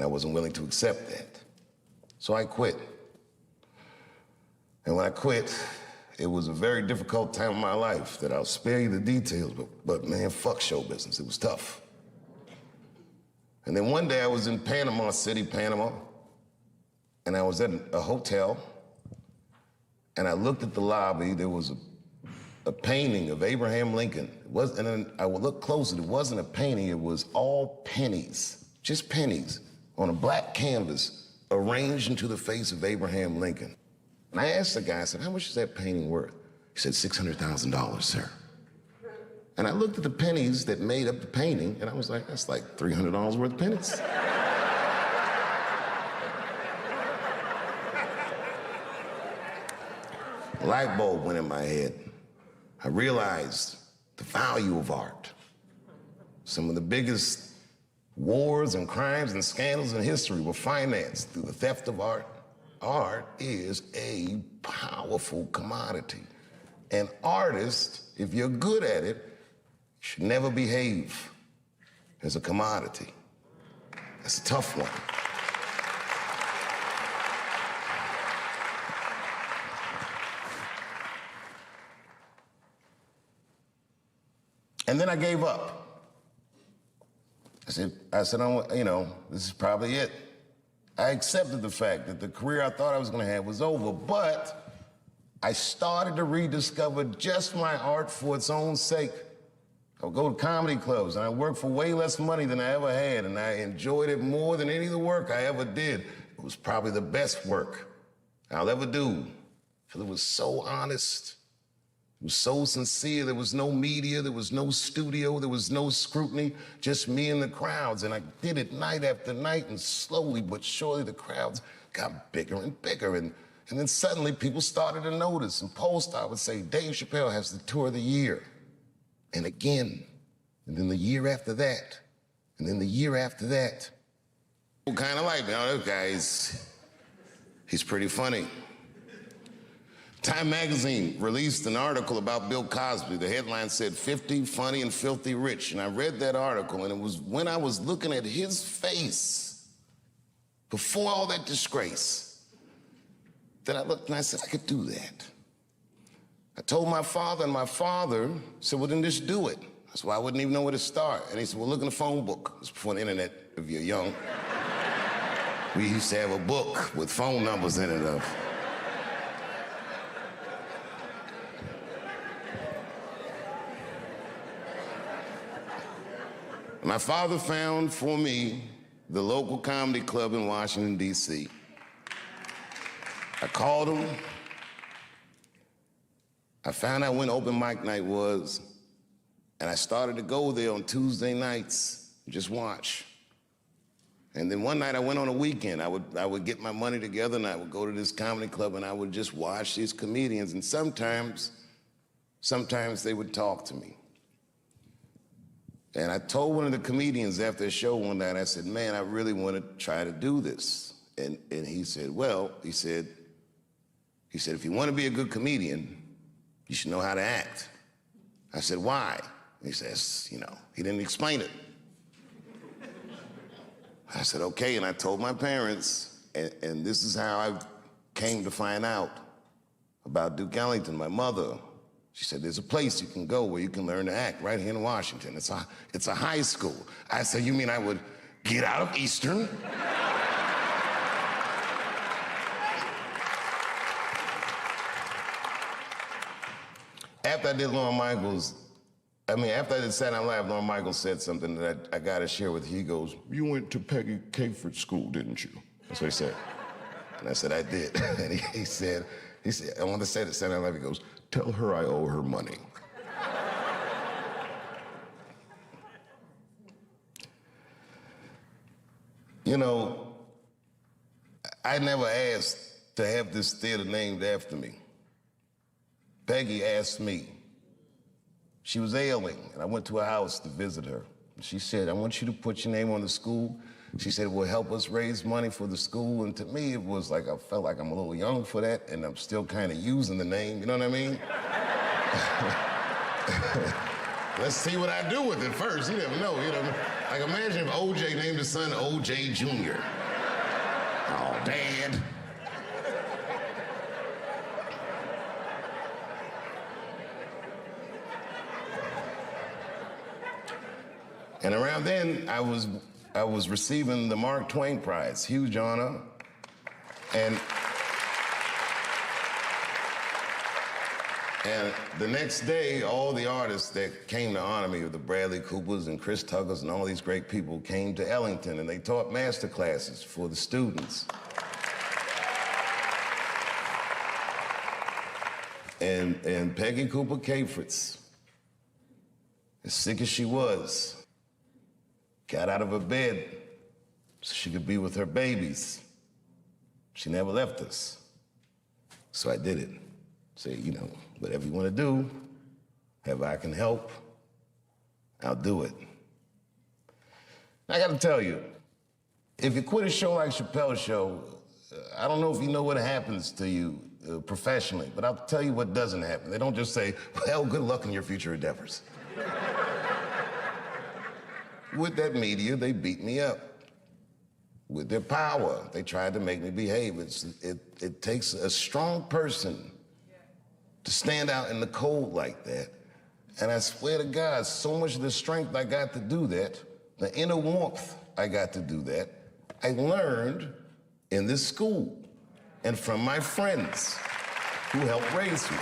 wasn't willing to accept that. So I quit. And when I quit, it was a very difficult time in my life that I'll spare you the details, but man, fuck show business. It was tough. And then one day I was in Panama City, Panama, and I was at a hotel, and I looked at the lobby. There was a painting of Abraham Lincoln. And then I would look closer. It wasn't a painting. It was all pennies, just pennies, on a black canvas arranged into the face of Abraham Lincoln. And I asked the guy, I said, how much is that painting worth? He said, $600,000, sir. And I looked at the pennies that made up the painting, and I was like, that's like $300 worth of pennies. A light bulb went in my head. I realized the value of art. Some of the biggest wars and crimes and scandals in history were financed through the theft of art. Art is a powerful commodity. And artists, if you're good at it, should never behave as a commodity. That's a tough one. And then I gave up. I said, this is probably it. I accepted the fact that the career I thought I was gonna have was over, but I started to rediscover just my art for its own sake. I would go to comedy clubs, and I worked for way less money than I ever had, and I enjoyed it more than any of the work I ever did. It was probably the best work I'll ever do, because it was so honest. It was so sincere. There was no media, there was no studio, there was no scrutiny, just me and the crowds. And I did it night after night, and slowly but surely the crowds got bigger and bigger. And then suddenly people started to notice, and Polestar would say, Dave Chappelle has the tour of the year. And again, and then the year after that, and then the year after that. People kind of like me. Oh, this guy, he's pretty funny. Time magazine released an article about Bill Cosby. The headline said, 50 funny and filthy rich. And I read that article, and it was when I was looking at his face before all that disgrace that I looked and I said, I could do that. I told my father, and my father said, well, then just do it. That's why I wouldn't even know where to start. And he said, well, look in the phone book. It was before the internet, if you're young. We used to have a book with phone numbers in it. My father found for me the local comedy club in Washington, D.C. I called him. I found out when open mic night was, and I started to go there on Tuesday nights, just watch. And then one night I went on a weekend. I would get my money together, and I would go to this comedy club, and I would just watch these comedians, and sometimes they would talk to me. And I told one of the comedians after a show one night, I said, man, I really want to try to do this. And he said, well, he said, if you want to be a good comedian, you should know how to act. I said, why? He says, he didn't explain it. I said, okay, and I told my parents, and this is how I came to find out about Duke Ellington, my mother. She said, there's a place you can go where you can learn to act right here in Washington. It's a high school. I said, you mean I would get out of Eastern? After I did Lorne Michaels, after I did Saturday Night Live, Lorne Michaels said something that I got to share with you. He goes, you went to Peggy Caford School, didn't you? That's what he said. And I said, I did. And he said, I want to say to Saturday Night Live, he goes, tell her I owe her money. I never asked to have this theater named after me. Peggy asked me. She was ailing, and I went to her house to visit her. She said, I want you to put your name on the school. She said, it will help us raise money for the school. And to me, it was like, I felt like I'm a little young for that, and I'm still kind of using the name, you know what I mean? Let's see what I do with it first, you never know, Like, imagine if OJ named his son OJ Jr. Oh, Dad. And around then, I was receiving the Mark Twain Prize, huge honor. And the next day, all the artists that came to honor me, the Bradley Coopers and Chris Tuckers and all these great people, came to Ellington, and they taught master classes for the students. And Peggy Cooper Capritz, as sick as she was, got out of her bed so she could be with her babies. She never left us. So I did it. Say, you know, whatever you want to do, however I can help, I'll do it. I gotta tell you, if you quit a show like Chappelle's show, I don't know if you know what happens to you professionally, but I'll tell you what doesn't happen. They don't just say, well, good luck in your future endeavors. With that media, they beat me up. With their power, they tried to make me behave. It takes a strong person to stand out in the cold like that. And I swear to God, so much of the strength I got to do that, the inner warmth I got to do that, I learned in this school and from my friends who helped raise me.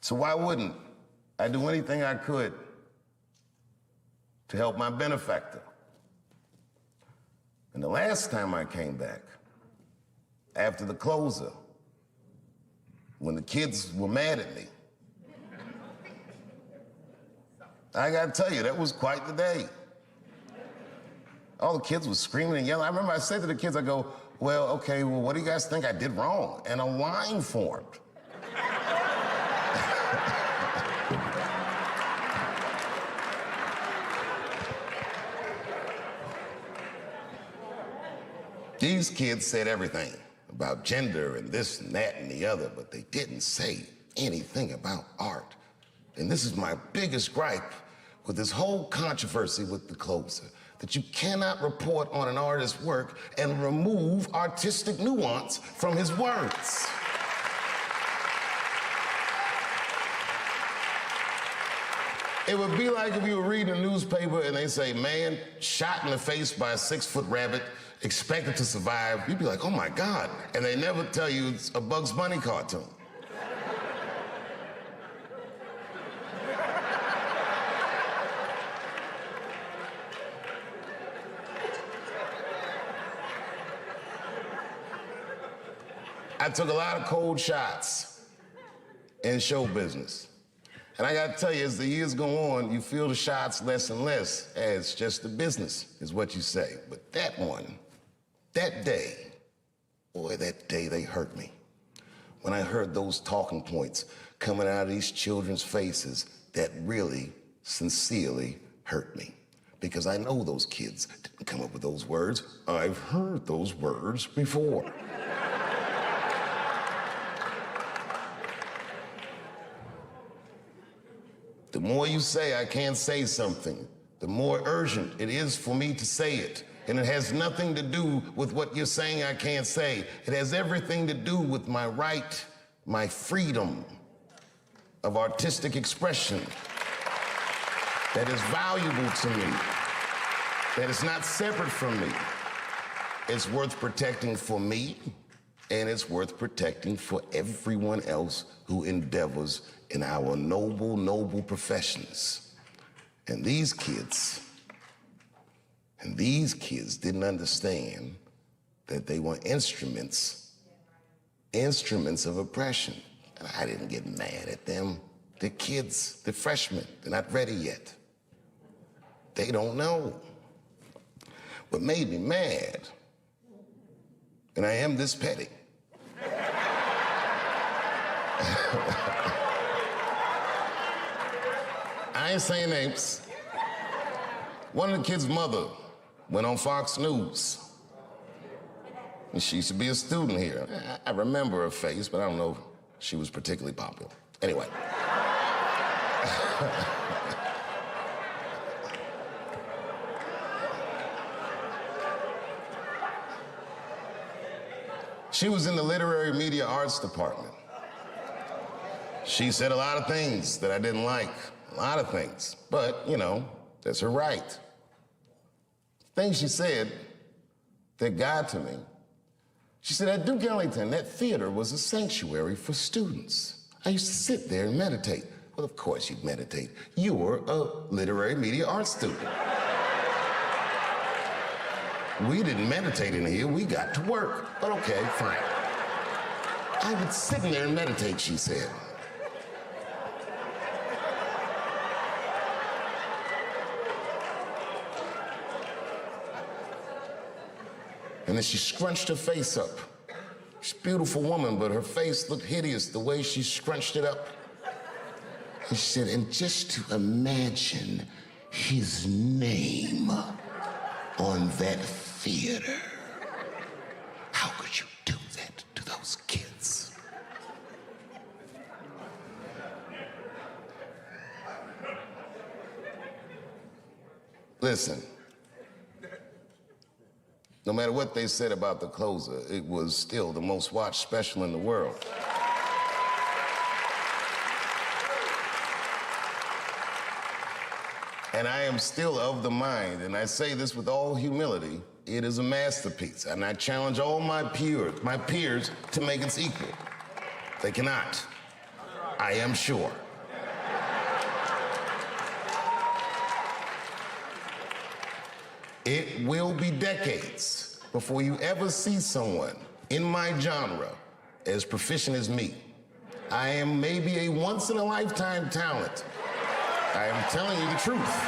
So why wouldn't I do anything I could to help my benefactor? And the last time I came back, after the closer, when the kids were mad at me, I gotta tell you, that was quite the day. All the kids were screaming and yelling. I remember I said to the kids, I go, well, okay, well, what do you guys think I did wrong? And a line formed. These kids said everything about gender and this and that and the other, but they didn't say anything about art. And this is my biggest gripe with this whole controversy with the closer, that you cannot report on an artist's work and remove artistic nuance from his words. It would be like if you were reading a newspaper and they say, man shot in the face by a 6-foot rabbit, expected to survive. You'd be like, oh my God. And they never tell you it's a Bugs Bunny cartoon. I took a lot of cold shots in show business. And I gotta tell you, as the years go on, you feel the shots less and less as just the business, is what you say. But that one, that day, boy, that day they hurt me. When I heard those talking points coming out of these children's faces, that really, sincerely hurt me. Because I know those kids didn't come up with those words. I've heard those words before. The more you say I can't say something, the more urgent it is for me to say it. And it has nothing to do with what you're saying I can't say. It has everything to do with my right, my freedom of artistic expression that is valuable to me, that is not separate from me. It's worth protecting for me, and it's worth protecting for everyone else who endeavors in our noble, noble professions. And these kids didn't understand that they were instruments of oppression. And I didn't get mad at them. They're kids, they're freshmen, they're not ready yet. They don't know. What made me mad, and I am this petty, I ain't saying names. One of the kids' mother went on Fox News. And she used to be a student here. I remember her face, but I don't know if she was particularly popular. Anyway. She was in the literary media arts department. She said a lot of things that I didn't like, a lot of things, but, you know, that's her right. Things she said that got to me. She said, at Duke Ellington, that theater was a sanctuary for students. I used to sit there and meditate. Well, of course you'd meditate. You were a literary media arts student. We didn't meditate in here, we got to work. But okay, fine. I would sit in there and meditate, she said. And then she scrunched her face up. She's a beautiful woman, but her face looked hideous the way she scrunched it up. And she said, and just to imagine his name on that theater. How could you do that to those kids? Listen. No matter what they said about the closer, it was still the most watched special in the world. And I am still of the mind, and I say this with all humility, it is a masterpiece, and I challenge all my peers to make its equal. They cannot. I am sure. It will be decades before you ever see someone in my genre as proficient as me. I am maybe a once-in-a-lifetime talent. I am telling you the truth.